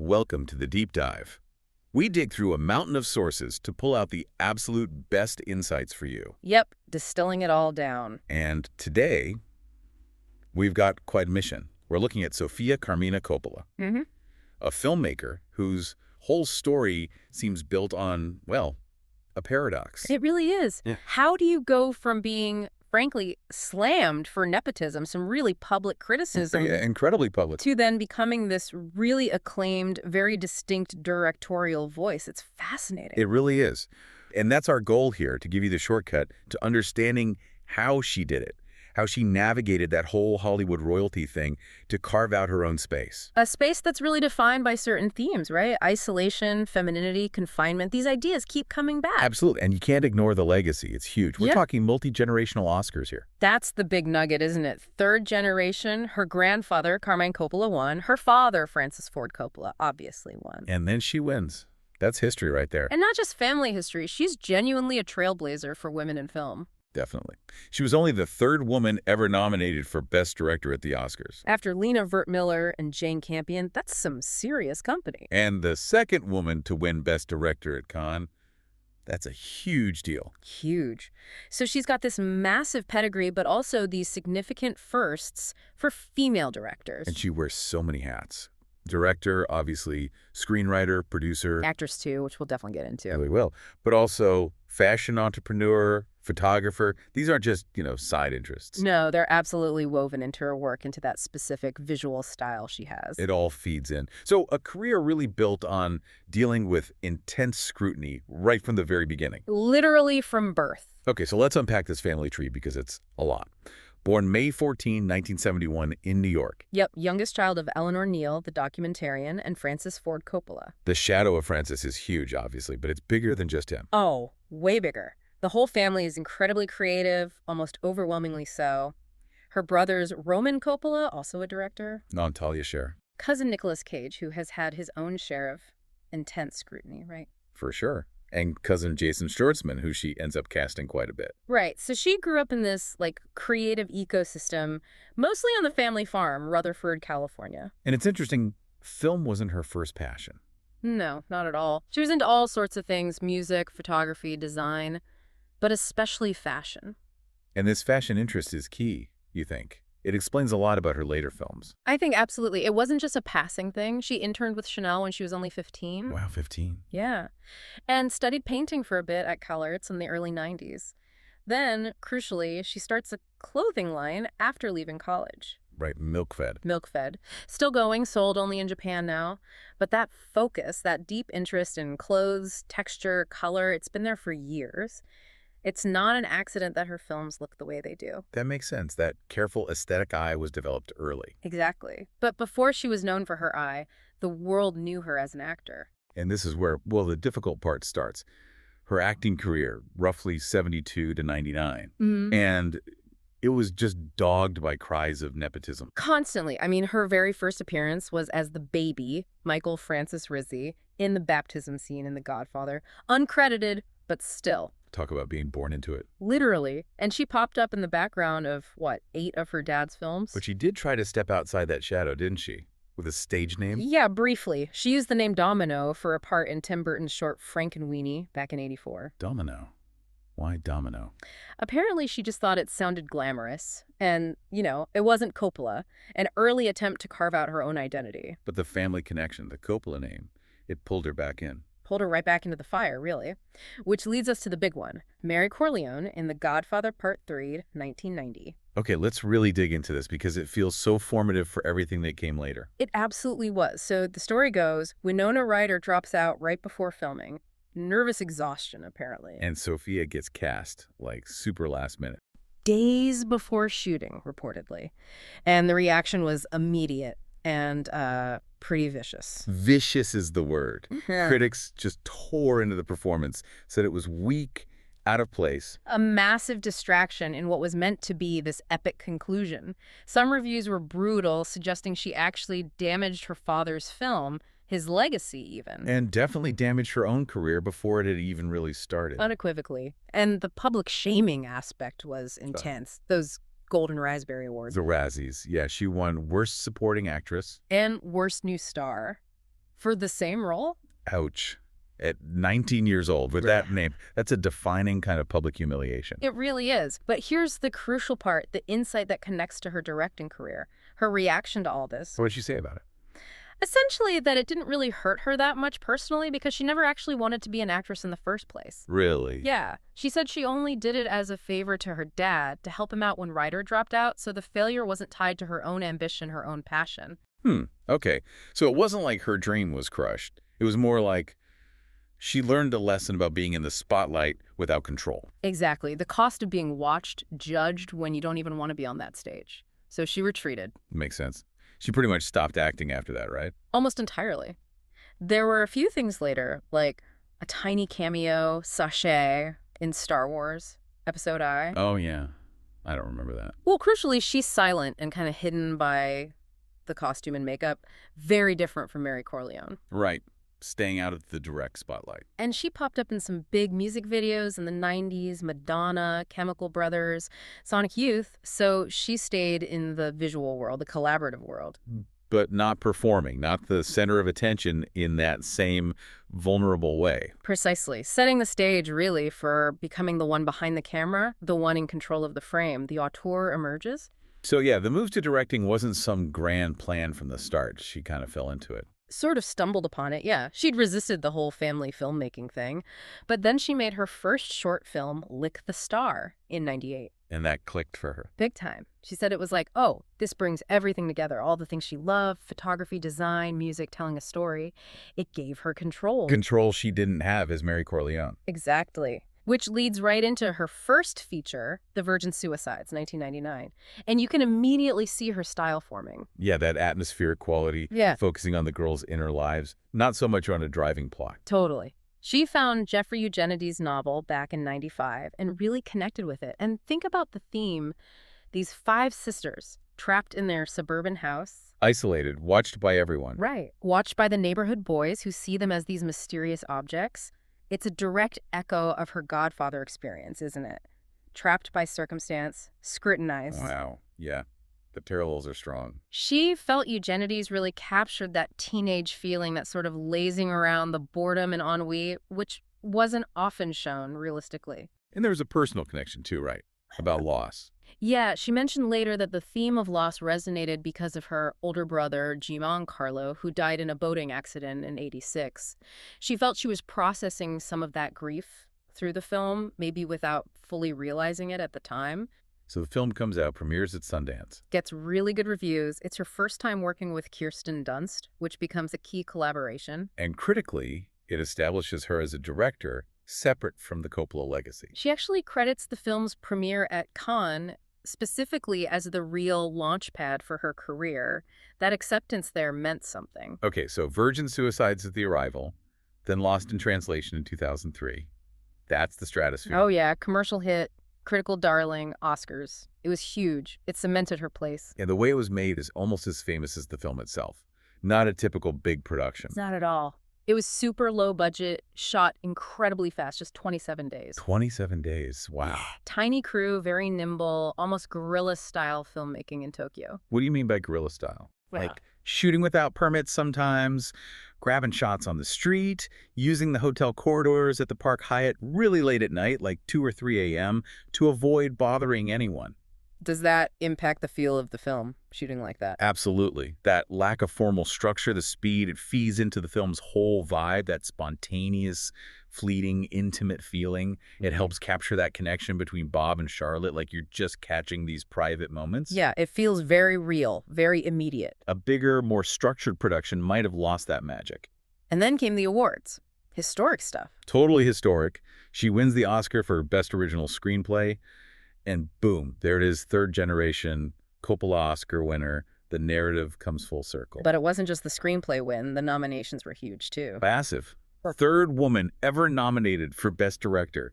Welcome to the Deep Dive. We dig through a mountain of sources to pull out the absolute best insights for you. Yep, distilling it all down. And today, we've got quite a mission. We're looking at Sofia Coppola, a filmmaker whose whole story seems built on, well, a paradox. It really is. Yeah. How do you go from being, frankly, slammed for nepotism, some really public criticism, Yeah, incredibly public. to then becoming this really acclaimed, very distinct directorial voice? It's fascinating. It really is. And that's our goal here, to give you the shortcut to understanding how she did it, how she navigated that whole Hollywood royalty thing to carve out her own space. A space that's really defined by certain themes, right? Isolation, femininity, confinement. These ideas keep coming back. Absolutely. And you can't ignore the legacy. It's huge. We're Yeah. talking multi-generational Oscars here. That's the big nugget, isn't it? Third generation, her grandfather, Carmine Coppola, won. Her father, Francis Ford Coppola, obviously won. And then she wins. That's history right there. And not just family history. She's genuinely a trailblazer for women in film. Definitely. She was only the third woman ever nominated for Best Director at the Oscars. After Lena Wertmüller and Jane Campion, that's some serious company. And the second woman to win Best Director at Cannes. That's a huge deal. Huge. So she's got this massive pedigree, but also these significant firsts for female directors. And she wears so many hats. Director, obviously, screenwriter, producer. Actress, too, which we'll definitely get into. Really will. But also fashion entrepreneur, photographer. These aren't just, side interests. No, they're absolutely woven into her work, into that specific visual style she has. It all feeds in. So a career really built on dealing with intense scrutiny right from the very beginning. Literally from birth. Okay, so let's unpack this family tree because it's a lot. Born May 14, 1971 in New York. Yep, youngest child of Eleanor Neal, the documentarian, and Francis Ford Coppola. The shadow of Francis is huge, obviously, but it's bigger than just him. Oh, way bigger. The whole family is incredibly creative, almost overwhelmingly so. Her brother's Roman Coppola, also a director. Talia Shire. Cousin Nicolas Cage, who has had his own share of intense scrutiny, right? For sure. And cousin Jason Schwartzman, who she ends up casting quite a bit. Right. So she grew up in this, creative ecosystem, mostly on the family farm, Rutherford, California. And it's interesting, film wasn't her first passion. No, not at all. She was into all sorts of things, music, photography, design, but especially fashion. And this fashion interest is key, you think? It explains a lot about her later films. I think absolutely. It wasn't just a passing thing. She interned with Chanel when she was only 15. Wow, 15. Yeah. And studied painting for a bit at CalArts in the early 90s. Then, crucially, she starts a clothing line after leaving college. Right, milk-fed. Milk-fed. Still going, sold only in Japan now. But that focus, that deep interest in clothes, texture, color, it's been there for years. It's not an accident that her films look the way they do. That makes sense. That careful aesthetic eye was developed early. Exactly. But before she was known for her eye, the world knew her as an actor. And this is where, the difficult part starts. Her acting career, roughly 72 to 99. And it was just dogged by cries of nepotism. Constantly. I mean, her very first appearance was as the baby, Michael Francis Rizzi, in the baptism scene in The Godfather. Uncredited, but still. Talk about being born into it. Literally. And she popped up in the background of, 8 of her dad's films? But she did try to step outside that shadow, didn't she? With a stage name? Yeah, briefly. She used the name Domino for a part in Tim Burton's short Frankenweenie back in '84. Domino. Why Domino? Apparently, she just thought it sounded glamorous. And, it wasn't Coppola. An early attempt to carve out her own identity. But the family connection, the Coppola name, it pulled her back in. Pulled her right back into the fire, really. Which leads us to the big one. Mary Corleone in The Godfather Part III, 1990. Okay, let's really dig into this because it feels so formative for everything that came later. It absolutely was. So the story goes, Winona Ryder drops out right before filming. Nervous exhaustion, apparently. And Sofia gets cast, super last minute. Days before shooting, reportedly. And the reaction was immediate and pretty vicious. Vicious is the word. Critics just tore into the performance, said it was weak, out of place. A massive distraction in what was meant to be this epic conclusion. Some reviews were brutal, suggesting she actually damaged her father's film, his legacy even. And definitely damaged her own career before it had even really started. Unequivocally. And the public shaming aspect was intense. Those Golden Raspberry Awards. The Razzies. Yeah, she won Worst Supporting Actress. And Worst New Star. For the same role? Ouch. At 19 years old, with that name, that's a defining kind of public humiliation. It really is. But here's the crucial part, the insight that connects to her directing career, her reaction to all this. What did she say about it? Essentially that it didn't really hurt her that much personally because she never actually wanted to be an actress in the first place. Really? Yeah. She said she only did it as a favor to her dad to help him out when Ryder dropped out, so the failure wasn't tied to her own ambition, her own passion. Okay. So it wasn't like her dream was crushed. It was more like she learned a lesson about being in the spotlight without control. Exactly. The cost of being watched, judged when you don't even want to be on that stage. So she retreated. Makes sense. She pretty much stopped acting after that, right? Almost entirely. There were a few things later, like a tiny cameo, sachet, in Star Wars, Episode I. Oh, yeah. I don't remember that. Well, crucially, she's silent and kind of hidden by the costume and makeup. Very different from Mary Corleone. Right. Staying out of the direct spotlight. And she popped up in some big music videos in the 90s, Madonna, Chemical Brothers, Sonic Youth, so she stayed in the visual world, the collaborative world. But not performing, not the center of attention in that same vulnerable way. Precisely. Setting the stage, really, for becoming the one behind the camera, the one in control of the frame. The auteur emerges. So yeah, the move to directing wasn't some grand plan from the start. She kind of fell into it. Sort of stumbled upon it, yeah. She'd resisted the whole family filmmaking thing. But then she made her first short film, Lick the Star, in '98. And that clicked for her. Big time. She said it was like, oh, this brings everything together. All the things she loved, photography, design, music, telling a story. It gave her control. Control she didn't have as Mary Corleone. Exactly. Which leads right into her first feature, The Virgin Suicides, 1999. And you can immediately see her style forming. Yeah, that atmospheric quality, focusing on the girls' inner lives, not so much on a driving plot. Totally. She found Jeffrey Eugenides' novel back in '95 and really connected with it. And think about the theme. These 5 sisters trapped in their suburban house. Isolated, watched by everyone. Right. Watched by the neighborhood boys who see them as these mysterious objects. It's a direct echo of her Godfather experience, isn't it? Trapped by circumstance, scrutinized. Wow. Yeah. The parallels are strong. She felt Eugenides really captured that teenage feeling, that sort of lazing around, the boredom and ennui, which wasn't often shown realistically. And there was a personal connection too, right? About loss. Yeah, she mentioned later that the theme of loss resonated because of her older brother, Giancarlo, who died in a boating accident in '86. She felt she was processing some of that grief through the film, maybe without fully realizing it at the time. So the film comes out, premieres at Sundance. Gets really good reviews. It's her first time working with Kirsten Dunst, which becomes a key collaboration. And critically, it establishes her as a director separate from the Coppola legacy. She actually credits the film's premiere at Cannes specifically as the real launch pad for her career. That acceptance there meant something. Okay, so Virgin Suicides at the arrival, then Lost in Translation in 2003. That's the stratosphere. Oh yeah, commercial hit, critical darling, Oscars. It was huge. It cemented her place. And the way it was made is almost as famous as the film itself. Not a typical big production. Not at all. It was super low budget, shot incredibly fast, just 27 days. 27 days, wow. Tiny crew, very nimble, almost guerrilla-style filmmaking in Tokyo. What do you mean by guerrilla style? Well, Like shooting without permits sometimes, grabbing shots on the street, using the hotel corridors at the Park Hyatt really late at night, like 2 or 3 a.m., to avoid bothering anyone. does that impact the feel of the film, shooting like that? Absolutely. That lack of formal structure, the speed, it feeds into the film's whole vibe, that spontaneous, fleeting, intimate feeling. It helps capture that connection between Bob and Charlotte, like you're just catching these private moments. Yeah, it feels very real, very immediate. A bigger, more structured production might have lost that magic. And then came the awards. Historic stuff. Totally historic. She wins the Oscar for Best Original Screenplay. And boom, there it is, third generation, Coppola Oscar winner. The narrative comes full circle. But it wasn't just the screenplay win. The nominations were huge, too. Massive. Third woman ever nominated for Best Director.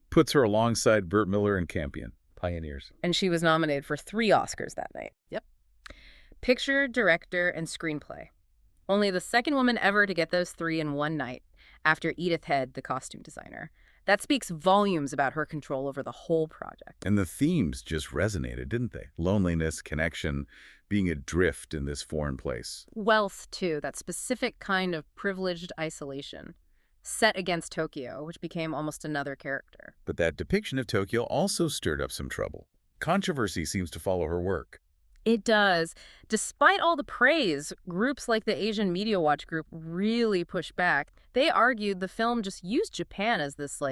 Puts her alongside Burt Miller and Campion. Pioneers. And she was nominated for 3 Oscars that night. Yep. Picture, director, and screenplay. Only the second woman ever to get those 3 in one night, after Edith Head, the costume designer. That speaks volumes about her control over the whole project. And the themes just resonated, didn't they? Loneliness, connection, being adrift in this foreign place. Wealth, too, that specific kind of privileged isolation, set against Tokyo, which became almost another character. But that depiction of Tokyo also stirred up some trouble. Controversy seems to follow her work. It does. Despite all the praise, groups like the Asian Media Watch group really pushed back. They argued the film just used Japan as this,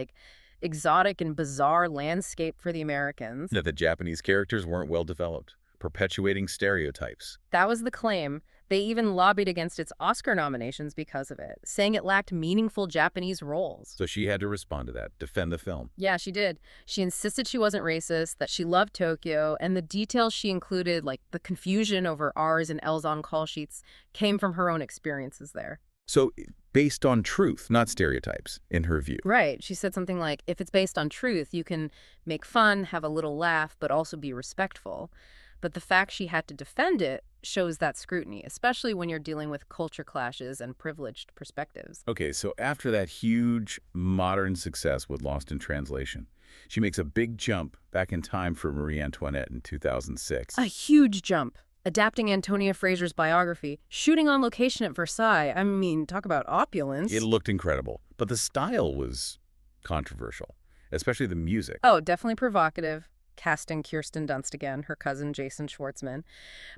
exotic and bizarre landscape for the Americans. That the Japanese characters weren't well developed, perpetuating stereotypes. That was the claim. They even lobbied against its Oscar nominations because of it, saying it lacked meaningful Japanese roles. So she had to respond to that, defend the film. Yeah, she did. She insisted she wasn't racist, that she loved Tokyo, and the details she included, like the confusion over R's and L's on call sheets, came from her own experiences there. So based on truth, not stereotypes, in her view. Right. She said something like, if it's based on truth, you can make fun, have a little laugh, but also be respectful. But the fact she had to defend it shows that scrutiny, especially when you're dealing with culture clashes and privileged perspectives. Okay, so after that huge modern success with Lost in Translation, she makes a big jump back in time for Marie Antoinette in 2006. A huge jump. Adapting Antonia Fraser's biography, shooting on location at Versailles. I mean, talk about opulence. It looked incredible, but the style was controversial, especially the music. Oh, definitely provocative. Casting Kirsten Dunst again, her cousin Jason Schwartzman.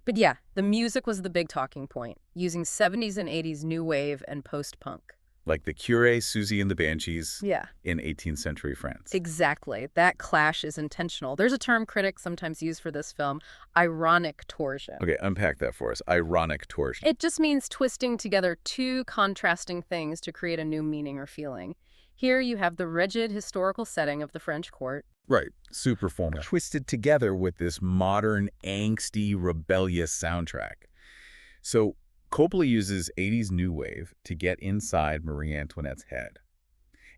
But yeah, the music was the big talking point, using 70s and 80s new wave and post-punk. Like the Curé, Susie and the Banshees Yeah. in 18th century France. Exactly. That clash is intentional. There's a term critics sometimes use for this film, ironic torsion. Okay, unpack that for us. Ironic torsion. It just means twisting together two contrasting things to create a new meaning or feeling. Here you have the rigid historical setting of the French court. Right, super formal. Twisted together with this modern, angsty, rebellious soundtrack. So Coppola uses 80s new wave to get inside Marie Antoinette's head.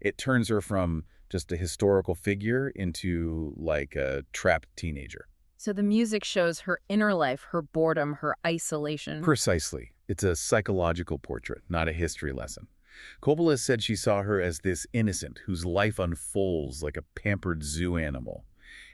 It turns her from just a historical figure into like a trapped teenager. So the music shows her inner life, her boredom, her isolation. Precisely. It's a psychological portrait, not a history lesson. Coppola said she saw her as this innocent whose life unfolds like a pampered zoo animal.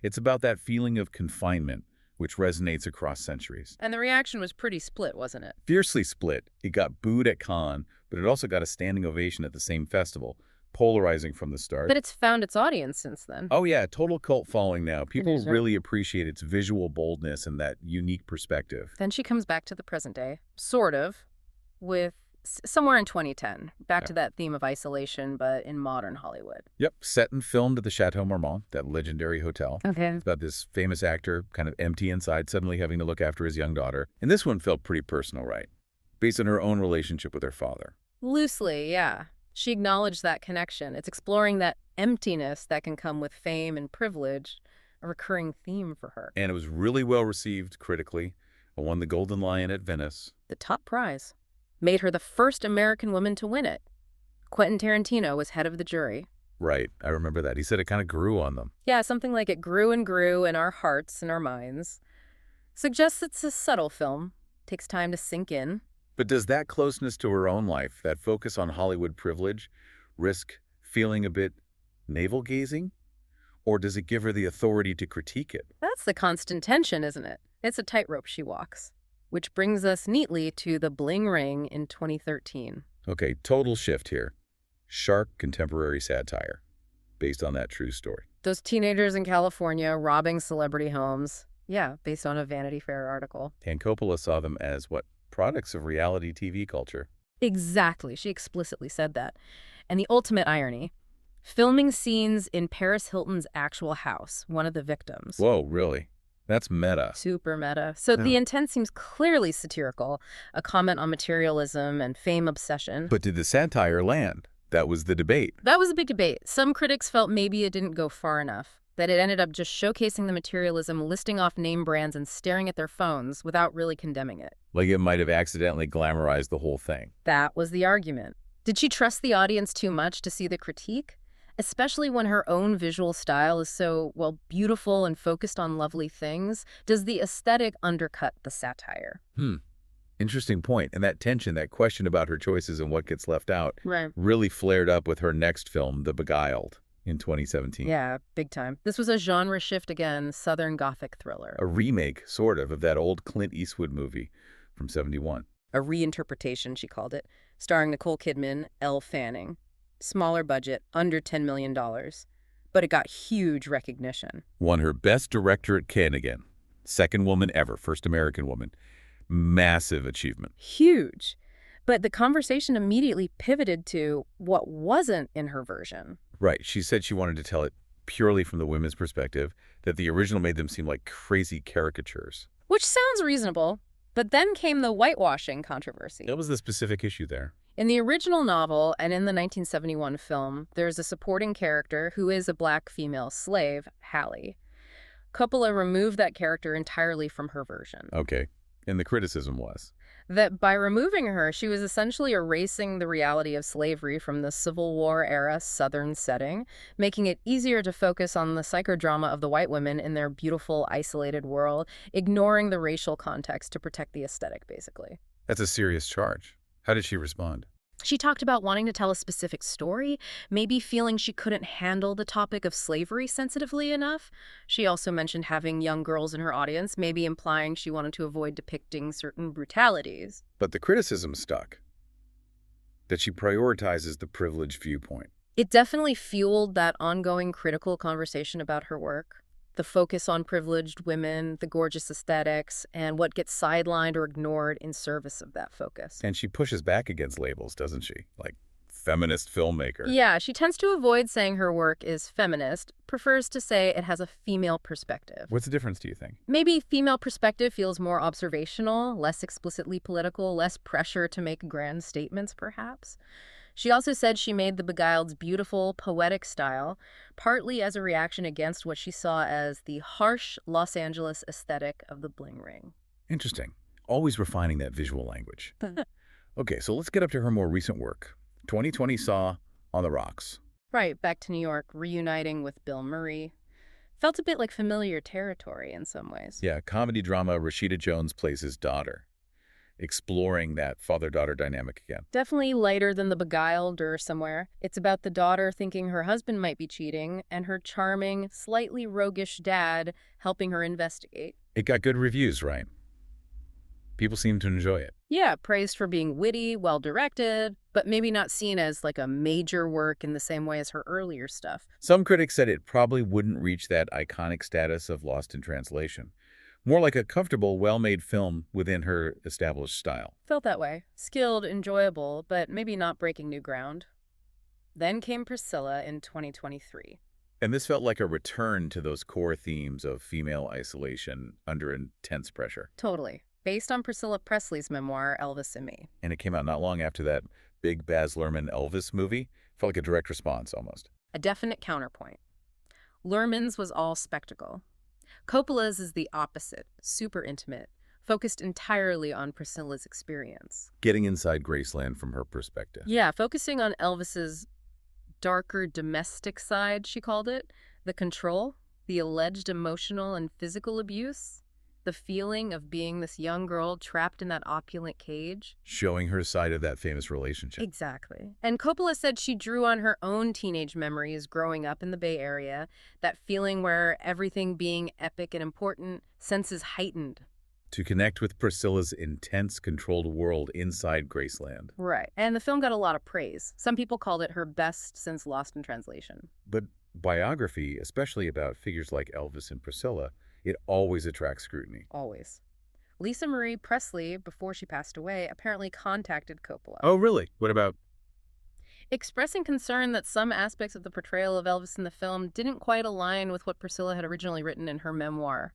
It's about that feeling of confinement, which resonates across centuries. And the reaction was pretty split, wasn't it? Fiercely split. It got booed at Cannes, but it also got a standing ovation at the same festival, polarizing from the start. But it's found its audience since then. Oh yeah, total cult following now. People Right. really appreciate its visual boldness and that unique perspective. Then she comes back to the present day, sort of, with somewhere in 2010, back to that theme of isolation, but in modern Hollywood. Yep, set and filmed at the Chateau Marmont, that legendary hotel. Okay. It's about this famous actor, kind of empty inside, suddenly having to look after his young daughter. And this one felt pretty personal, right? Based on her own relationship with her father. Loosely, yeah. She acknowledged that connection. It's exploring that emptiness that can come with fame and privilege, a recurring theme for her. And it was really well received critically. It won the Golden Lion at Venice. The top prize. Made her the first American woman to win it. Quentin Tarantino was head of the jury. Right, I remember that. He said it kind of grew on them. Yeah, something like it grew and grew in our hearts and our minds. Suggests it's a subtle film. Takes time to sink in. But does that closeness to her own life, that focus on Hollywood privilege, risk feeling a bit navel-gazing? Or does it give her the authority to critique it? That's the constant tension, isn't it? It's a tightrope she walks. Which brings us neatly to The Bling Ring in 2013. Okay, total shift here. Sharp contemporary satire, based on that true story. Those teenagers in California robbing celebrity homes. Yeah, based on a Vanity Fair article. And Coppola saw them as, what, products of reality TV culture. Exactly. She explicitly said that. And the ultimate irony, filming scenes in Paris Hilton's actual house, one of the victims. Whoa, really? That's meta. Super meta. So the intent seems clearly satirical, a comment on materialism and fame obsession. But did the satire land? That was the debate. That was a big debate. Some critics felt maybe it didn't go far enough, that it ended up just showcasing the materialism, listing off name brands and staring at their phones without really condemning it. Like it might have accidentally glamorized the whole thing. That was the argument. Did she trust the audience too much to see the critique? Especially when her own visual style is so, well, beautiful and focused on lovely things, does the aesthetic undercut the satire? Interesting point. And that tension, that question about her choices and what gets left out, Right. really flared up with her next film, The Beguiled. in 2017. Yeah, big time. This was a genre shift again, Southern Gothic thriller. A remake, sort of that old Clint Eastwood movie from '71. A reinterpretation, she called it, starring Nicole Kidman, Elle Fanning. Smaller budget, under $10 million. But it got huge recognition. Won her Best Director at Cannes again. Second woman ever, first American woman. Massive achievement. Huge. But the conversation immediately pivoted to what wasn't in her version. Right. She said she wanted to tell it purely from the women's perspective, that the original made them seem like crazy caricatures. Which sounds reasonable. But then came the whitewashing controversy. That was the specific issue there. In the original novel and in the 1971 film, there's a supporting character who is a black female slave, Hallie. Coppola removed that character entirely from her version. Okay. And the criticism was? That by removing her, she was essentially erasing the reality of slavery from the Civil War-era Southern setting, making it easier to focus on the psychodrama of the white women in their beautiful, isolated world, ignoring the racial context to protect the aesthetic, basically. That's a serious charge. How did she respond? She talked about wanting to tell a specific story, maybe feeling she couldn't handle the topic of slavery sensitively enough. She also mentioned having young girls in her audience, maybe implying she wanted to avoid depicting certain brutalities. But the criticism stuck. That she prioritizes the privileged viewpoint. It definitely fueled that ongoing critical conversation about her work. The focus on privileged women, the gorgeous aesthetics, and what gets sidelined or ignored in service of that focus. And she pushes back against labels, doesn't she? Like feminist filmmaker. Yeah, she tends to avoid saying her work is feminist, prefers to say it has a female perspective. What's the difference, do you think? Maybe female perspective feels more observational, less explicitly political, less pressure to make grand statements, perhaps. She also said she made the Beguiled's beautiful, poetic style, partly as a reaction against what she saw as the harsh Los Angeles aesthetic of the bling ring. Interesting. Always refining that visual language. Okay, so let's get up to her more recent work. 2020 saw On the Rocks. Right, back to New York, reuniting with Bill Murray. Felt a bit like familiar territory in some ways. Yeah, comedy drama. Rashida Jones plays his daughter, exploring that father-daughter dynamic again. Definitely lighter than The Beguiled or Somewhere. It's about the daughter thinking her husband might be cheating and her charming, slightly roguish dad helping her investigate. It got good reviews, right? People seem to enjoy it. Yeah, praised for being witty, well-directed, but maybe not seen as like a major work in the same way as her earlier stuff. Some critics said it probably wouldn't reach that iconic status of Lost in Translation. More like a comfortable, well-made film within her established style. Felt that way. Skilled, enjoyable, but maybe not breaking new ground. Then came Priscilla in 2023. And this felt like a return to those core themes of female isolation under intense pressure. Totally. Based on Priscilla Presley's memoir, Elvis and Me. And it came out not long after that big Baz Luhrmann Elvis movie. Felt like a direct response, almost. A definite counterpoint. Luhrmann's was all spectacle. Coppola's is the opposite, super intimate, focused entirely on Priscilla's experience. Getting inside Graceland from her perspective. Yeah, focusing on Elvis's darker domestic side, she called it, the control, the alleged emotional and physical abuse, the feeling of being this young girl trapped in that opulent cage. Showing her side of that famous relationship. Exactly. And Coppola said she drew on her own teenage memories growing up in the Bay Area, that feeling where everything being epic and important, senses heightened. To connect with Priscilla's intense, controlled world inside Graceland. Right. And the film got a lot of praise. Some people called it her best since Lost in Translation. But biography, especially about figures like Elvis and Priscilla, it always attracts scrutiny. Always. Lisa Marie Presley, before she passed away, apparently contacted Coppola. Oh, really? What about? Expressing concern that some aspects of the portrayal of Elvis in the film didn't quite align with what Priscilla had originally written in her memoir.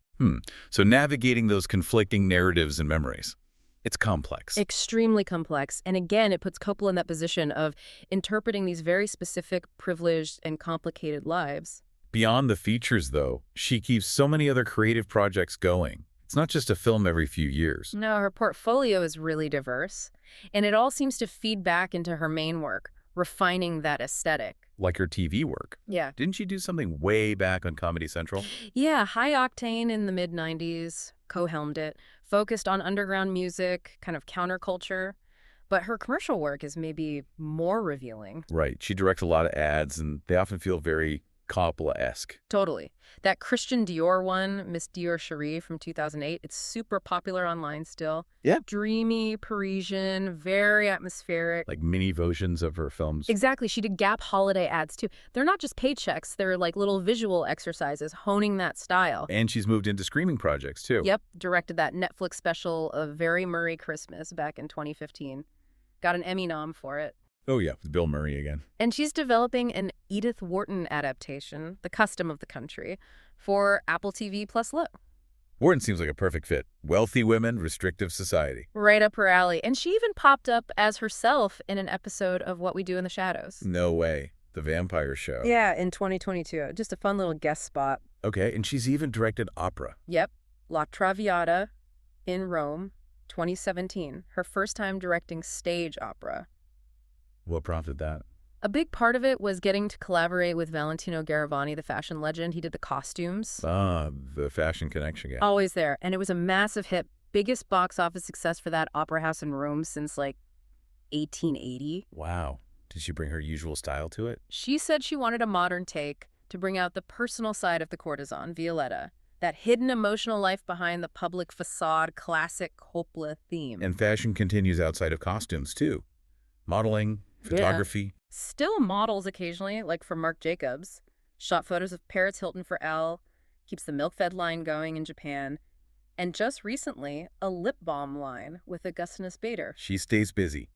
So navigating those conflicting narratives and memories. It's complex. Extremely complex. And again, it puts Coppola in that position of interpreting these very specific, privileged, and complicated lives. Beyond the features, though, she keeps so many other creative projects going. It's not just a film every few years. No, her portfolio is really diverse. And it all seems to feed back into her main work, refining that aesthetic. Like her TV work. Yeah. Didn't she do something way back on Comedy Central? Yeah, High Octane in the mid-90s, co-helmed it, focused on underground music, kind of counterculture. But her commercial work is maybe more revealing. Right. She directs a lot of ads, and they often feel very Coppola-esque. Totally. That Christian Dior one, Miss Dior Cherie from 2008, it's super popular online still. Yeah. Dreamy, Parisian, very atmospheric. Like mini versions of her films. Exactly. She did Gap holiday ads, too. They're not just paychecks. They're like little visual exercises, honing that style. And she's moved into streaming projects, too. Yep. Directed that Netflix special of Very Murray Christmas back in 2015. Got an Emmy nom for it. Oh, yeah, with Bill Murray again. And she's developing an Edith Wharton adaptation, The Custom of the Country, for Apple TV Plus Look. Wharton seems like a perfect fit. Wealthy women, restrictive society. Right up her alley. And she even popped up as herself in an episode of What We Do in the Shadows. No way. The Vampire Show. Yeah, in 2022. Just a fun little guest spot. Okay, and she's even directed opera. Yep. La Traviata in Rome, 2017. Her first time directing stage opera. What prompted that? A big part of it was getting to collaborate with Valentino Garavani, the fashion legend. He did the costumes. Ah, the fashion connection guy. Always there. And it was a massive hit. Biggest box office success for that opera house in Rome since, like, 1880. Wow. Did she bring her usual style to it? She said she wanted a modern take to bring out the personal side of the courtesan, Violetta. That hidden emotional life behind the public facade, classic Coppola theme. And fashion continues outside of costumes, too. Modeling, photography. Yeah. Still models occasionally, like for Marc Jacobs. Shot photos of Paris Hilton for Elle. Keeps the milk-fed line going in Japan. And just recently, a lip balm line with Augustinus Bader. She stays busy.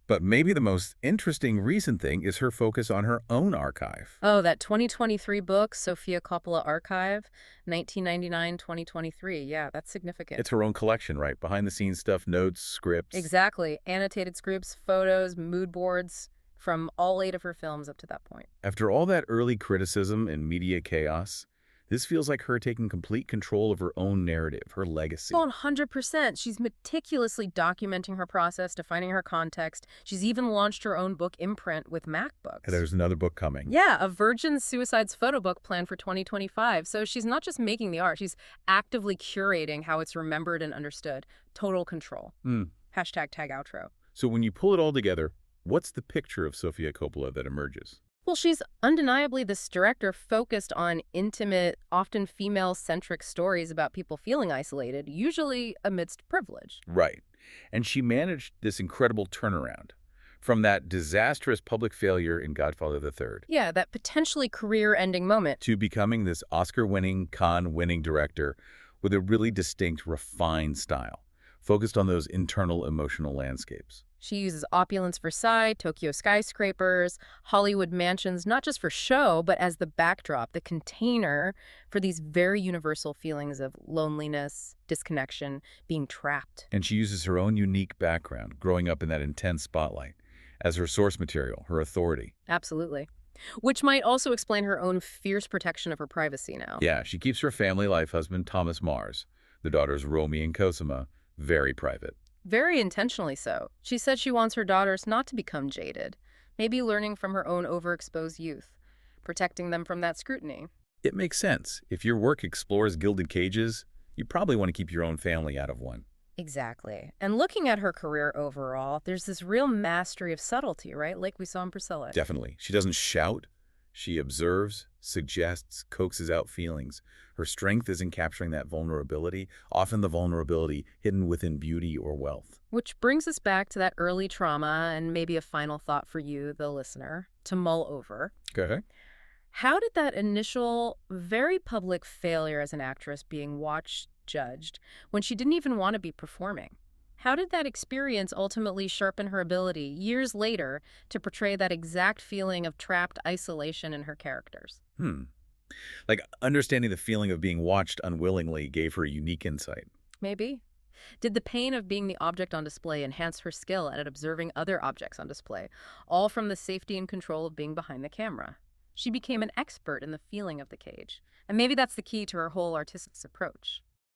But maybe the most interesting recent thing is her focus on her own archive. Oh, that 2023 book, Sofia Coppola Archive, 1999-2023. Yeah, that's significant. It's her own collection, right? Behind-the-scenes stuff, notes, scripts. Exactly. Annotated scripts, photos, mood boards from all 8 of her films up to that point. After all that early criticism and media chaos, this feels like her taking complete control of her own narrative, her legacy. 100%. She's meticulously documenting her process, defining her context. She's even launched her own book imprint with MacBooks. And there's another book coming. Yeah, a Virgin Suicides photo book planned for 2025. So she's not just making the art, she's actively curating how it's remembered and understood. Total control. Hashtag tag outro. So when you pull it all together, what's the picture of Sofia Coppola that emerges? Well, she's undeniably this director focused on intimate, often female-centric stories about people feeling isolated, usually amidst privilege. Right. And she managed this incredible turnaround from that disastrous public failure in Godfather III. Yeah, that potentially career-ending moment. To becoming this Oscar-winning, Cannes-winning director with a really distinct, refined style, focused on those internal emotional landscapes. She uses opulence Versailles, Tokyo skyscrapers, Hollywood mansions, not just for show, but as the backdrop, the container for these very universal feelings of loneliness, disconnection, being trapped. And she uses her own unique background, growing up in that intense spotlight, as her source material, her authority. Absolutely. Which might also explain her own fierce protection of her privacy now. Yeah, she keeps her family life husband, Thomas Mars, the daughters Romy and Cosima, very private. Very intentionally so. She said she wants her daughters not to become jaded, maybe learning from her own overexposed youth, protecting them from that scrutiny. It makes sense. If your work explores gilded cages, you probably want to keep your own family out of one. Exactly. And looking at her career overall, there's this real mastery of subtlety, right? Like we saw in Priscilla. Definitely. She doesn't shout. She observes, suggests, coaxes out feelings. Her strength is in capturing that vulnerability, often the vulnerability hidden within beauty or wealth. Which brings us back to that early trauma and maybe a final thought for you, the listener, to mull over. Okay. How did that initial, very public failure as an actress being watched, judged, when she didn't even want to be performing? How did that experience ultimately sharpen her ability, years later, to portray that exact feeling of trapped isolation in her characters? Like, understanding the feeling of being watched unwillingly gave her a unique insight. Maybe. Did the pain of being the object on display enhance her skill at observing other objects on display, all from the safety and control of being behind the camera? She became an expert in the feeling of the cage. And maybe that's the key to her whole artistic approach.